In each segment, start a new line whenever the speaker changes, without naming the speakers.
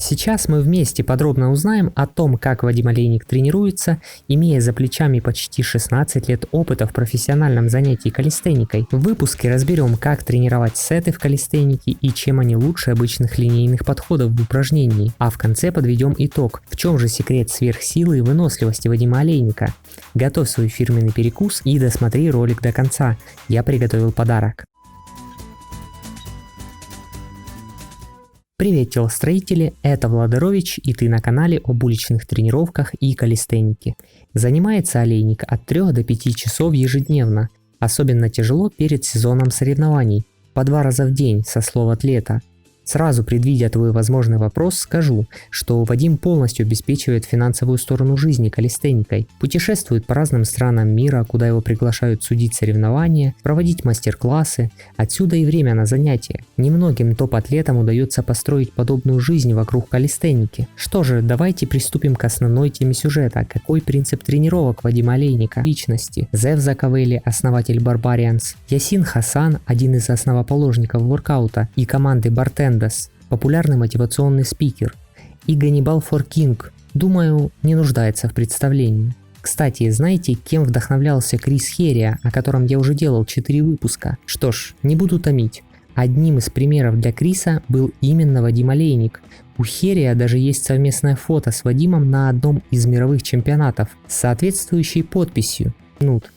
Сейчас мы вместе подробно узнаем о том, как Вадим Олейник тренируется, имея за плечами почти 16 лет опыта в профессиональном занятии калистеникой. В выпуске разберем, как тренировать сеты в калистенике и чем они лучше обычных линейных подходов в упражнении. А в конце подведем итог, в чем же секрет сверхсилы и выносливости Вадима Олейника. Готовь свой фирменный перекус и досмотри ролик до конца. Я приготовил подарок. Привет, телостроители, это Владарович, и ты на канале об уличных тренировках и калистенике. Занимается Олейник от 3 до 5 часов ежедневно. Особенно тяжело перед сезоном соревнований, по 2 раза в день со слов атлета. Сразу предвидя твой возможный вопрос, скажу, что Вадим полностью обеспечивает финансовую сторону жизни калистеникой, путешествует по разным странам мира, куда его приглашают судить соревнования, проводить мастер-классы, отсюда и время на занятия. Немногим топ-атлетам удается построить подобную жизнь вокруг калистеники. Что же, давайте приступим к основной теме сюжета. Какой принцип тренировок Вадима Олейника? Личности. Зев Заковели, основатель Barbarians, Ясин Хасан, один из основоположников воркаута и команды Bartenders, популярный мотивационный спикер, и Ганнибал Форкинг, думаю, не нуждается в представлении. Кстати, знаете, кем вдохновлялся Крис Херриа, о котором я уже делал 4 выпуска? Что ж, не буду томить. Одним из примеров для Криса был именно Вадим Олейник. У Херриа даже есть совместное фото с Вадимом на одном из мировых чемпионатов с соответствующей подписью,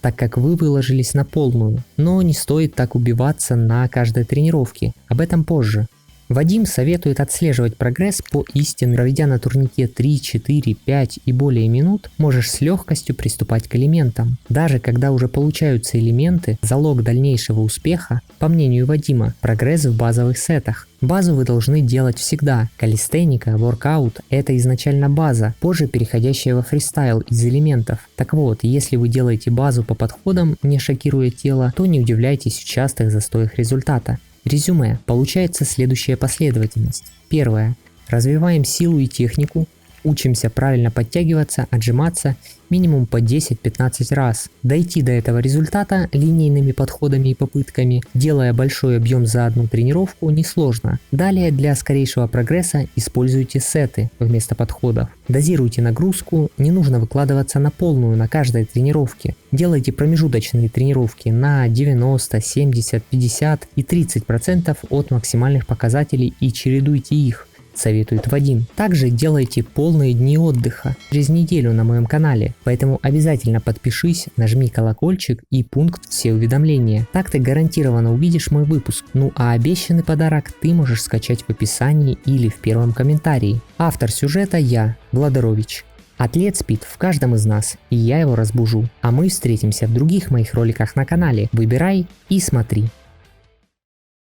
так как вы выложились на полную. Но не стоит так убиваться на каждой тренировке, об этом позже. Вадим советует отслеживать прогресс по истине. Проведя на турнике 3, 4, 5 и более минут, можешь с легкостью приступать к элементам. Даже когда уже получаются элементы, залог дальнейшего успеха, по мнению Вадима, прогресс в базовых сетах. Базу вы должны делать всегда. Калистеника, воркаут – это изначально база, позже переходящая во фристайл из элементов. Так вот, если вы делаете базу по подходам, не шокируя тело, то не удивляйтесь в частых застоях результата. Резюме. Получается следующая последовательность. Первое. Развиваем силу и технику. Учимся правильно подтягиваться, отжиматься минимум по 10-15 раз. Дойти до этого результата линейными подходами и попытками, делая большой объем за одну тренировку, несложно. Далее для скорейшего прогресса используйте сеты вместо подходов. Дозируйте нагрузку, не нужно выкладываться на полную на каждой тренировке. Делайте промежуточные тренировки на 90, 70, 50 и 30% от максимальных показателей и чередуйте их, советует Вадим. Также делайте полные дни отдыха через неделю на моем канале, поэтому обязательно подпишись, нажми колокольчик и пункт «Все уведомления». Так ты гарантированно увидишь мой выпуск. А обещанный подарок ты можешь скачать в описании или в первом комментарии. Автор сюжета я, Владарович. Атлет спит в каждом из нас, и я его разбужу. А мы встретимся в других моих роликах на канале. Выбирай и смотри.